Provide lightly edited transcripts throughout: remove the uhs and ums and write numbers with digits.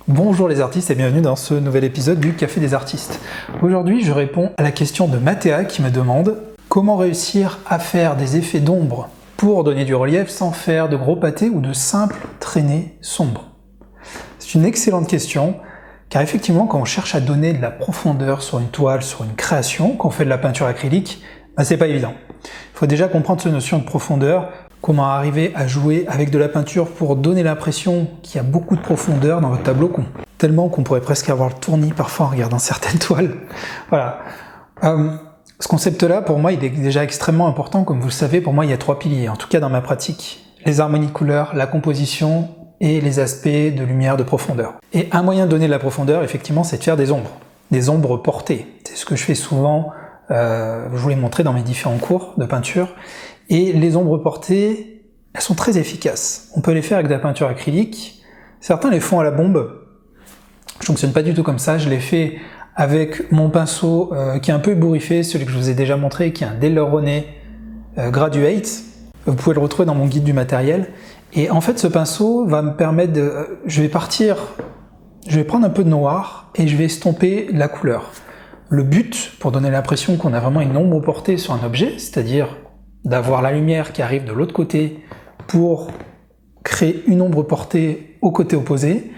Bonjour les artistes et bienvenue dans ce nouvel épisode du Café des artistes. Aujourd'hui, je réponds à la question de Mathéa qui me demande comment réussir à faire des effets d'ombre pour donner du relief sans faire de gros pâtés ou de simples traînées sombres. C'est une excellente question car effectivement, quand on cherche à donner de la profondeur sur une toile, sur une création, quand on fait de la peinture acrylique, c'est pas évident. Il faut déjà comprendre cette notion de profondeur. Comment arriver à jouer avec de la peinture pour donner l'impression qu'il y a beaucoup de profondeur dans votre tableau, tellement qu'on pourrait presque avoir le tournis parfois en regardant certaines toiles. Voilà. Ce concept-là, pour moi, il est déjà extrêmement important. Comme vous le savez, pour moi, il y a 3 piliers, en tout cas dans ma pratique. Les harmonies de couleurs, la composition et les aspects de lumière, de profondeur. Et un moyen de donner de la profondeur, effectivement, c'est de faire des ombres portées. C'est ce que je fais souvent, je vous l'ai montré dans mes différents cours de peinture. Et les ombres portées, elles sont très efficaces. On peut les faire avec de la peinture acrylique. Certains les font à la bombe. Je ne fonctionne pas du tout comme ça. Je les fais avec mon pinceau qui est un peu ébouriffé, celui que je vous ai déjà montré, qui est un Delaunay Graduate. Vous pouvez le retrouver dans mon guide du matériel. Et en fait, ce pinceau va me permettre de... Je vais prendre un peu de noir et je vais estomper la couleur. Le but, pour donner l'impression qu'on a vraiment une ombre portée sur un objet, c'est-à-dire d'avoir la lumière qui arrive de l'autre côté pour créer une ombre portée au côté opposé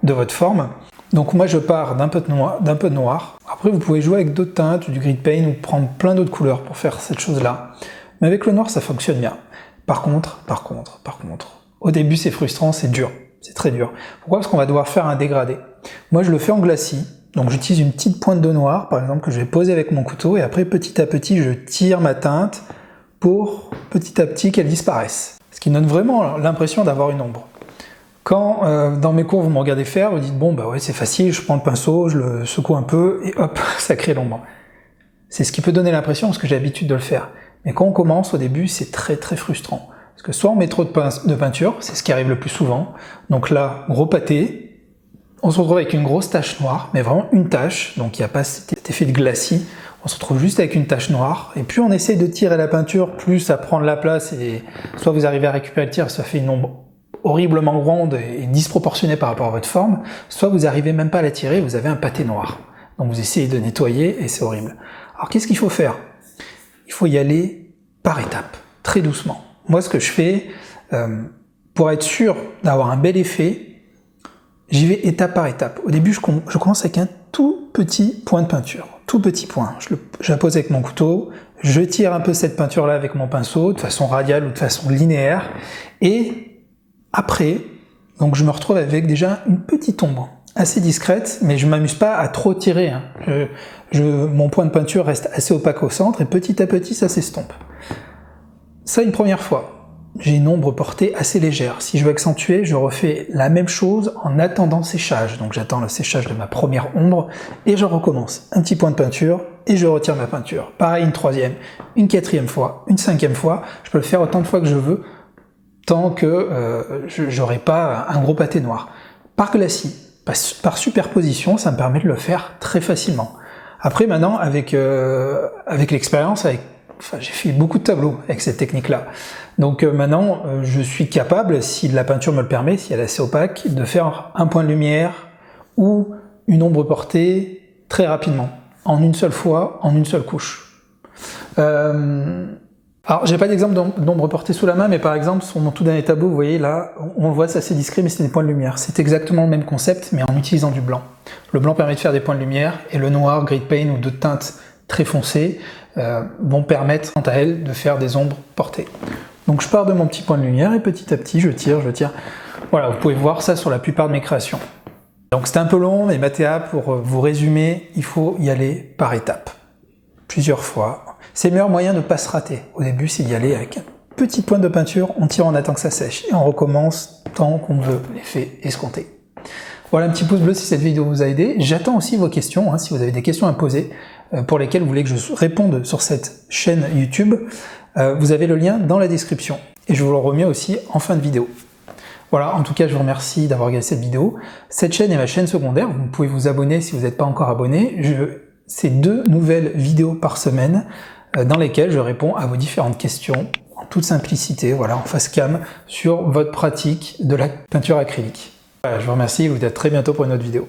de votre forme. Donc moi je pars d'un peu de noir. Après vous pouvez jouer avec d'autres teintes, du gris paint ou prendre plein d'autres couleurs pour faire cette chose-là. Mais avec le noir ça fonctionne bien. Par contre, au début c'est frustrant, c'est dur, c'est très dur. Pourquoi? Parce qu'on va devoir faire un dégradé. Moi je le fais en glacis. Donc j'utilise une petite pointe de noir par exemple que je vais poser avec mon couteau et après petit à petit je tire ma teinte pour petit à petit qu'elle disparaisse. Ce qui donne vraiment l'impression d'avoir une ombre. Quand dans mes cours vous me regardez faire, vous dites bon bah ouais c'est facile, je prends le pinceau, je le secoue un peu et hop, ça crée l'ombre. C'est ce qui peut donner l'impression parce que j'ai l'habitude de le faire. Mais quand on commence au début, c'est très frustrant. Parce que soit on met trop de peinture, c'est ce qui arrive le plus souvent, donc là, gros pâté, on se retrouve avec une grosse tache noire, mais vraiment une tache, donc il n'y a pas cet effet de glacis. On se retrouve juste avec une tache noire, et plus on essaie de tirer la peinture, plus ça prend de la place, et soit vous arrivez à récupérer le tir, ça fait une ombre horriblement grande et disproportionnée par rapport à votre forme, soit vous n'arrivez même pas à la tirer, vous avez un pâté noir. Donc vous essayez de nettoyer, et c'est horrible. Alors qu'est-ce qu'il faut faire? Il faut y aller par étapes, très doucement. Moi ce que je fais, pour être sûr d'avoir un bel effet, j'y vais étape par étape. Au début, je commence avec un tout petit point de peinture. Tout petit point. Je la pose avec mon couteau, je tire un peu cette peinture-là avec mon pinceau, de façon radiale ou de façon linéaire, et après, donc je me retrouve avec déjà une petite ombre, assez discrète, mais je ne m'amuse pas à trop tirer. Hein. Mon point de peinture reste assez opaque au centre, et petit à petit, ça s'estompe. Ça, une première fois. J'ai une ombre portée assez légère. Si je veux accentuer, je refais la même chose en attendant le séchage. Donc j'attends le séchage de ma première ombre et je recommence. Un petit point de peinture et je retire ma peinture. Pareil, une troisième, une quatrième fois, une cinquième fois. Je peux le faire autant de fois que je veux tant que j'aurai pas un gros pâté noir. Par glacis, par superposition, ça me permet de le faire très facilement. Après maintenant, avec l'expérience, j'ai fait beaucoup de tableaux avec cette technique-là. Donc maintenant, je suis capable, si la peinture me le permet, si elle est assez opaque, de faire un point de lumière ou une ombre portée très rapidement, en une seule fois, en une seule couche. Alors, j'ai pas d'exemple d'ombre portée sous la main, mais par exemple, sur mon tout dernier tableau, vous voyez là, on le voit, c'est assez discret, mais c'est des points de lumière. C'est exactement le même concept, mais en utilisant du blanc. Le blanc permet de faire des points de lumière, et le noir, gris paint ou d'autres teintes très foncées vont permettre, quant à elles, de faire des ombres portées. Donc je pars de mon petit point de lumière, et petit à petit, je tire. Voilà, vous pouvez voir ça sur la plupart de mes créations. Donc c'était un peu long, mais Mathéa, pour vous résumer, il faut y aller par étapes. Plusieurs fois. C'est le meilleur moyen de ne pas se rater. Au début, c'est d'y aller avec un petit point de peinture, on tire, on attend que ça sèche, et on recommence tant qu'on veut l'effet escompté. Voilà, un petit pouce bleu si cette vidéo vous a aidé. J'attends aussi vos questions, si vous avez des questions à poser, pour lesquelles vous voulez que je réponde sur cette chaîne YouTube. Vous avez le lien dans la description, et je vous le remets aussi en fin de vidéo. Voilà, en tout cas, je vous remercie d'avoir regardé cette vidéo. Cette chaîne est ma chaîne secondaire, vous pouvez vous abonner si vous n'êtes pas encore abonné. C'est 2 nouvelles vidéos par semaine dans lesquelles je réponds à vos différentes questions en toute simplicité, voilà, en face cam, sur votre pratique de la peinture acrylique. Voilà, je vous remercie, je vous dis à très bientôt pour une autre vidéo.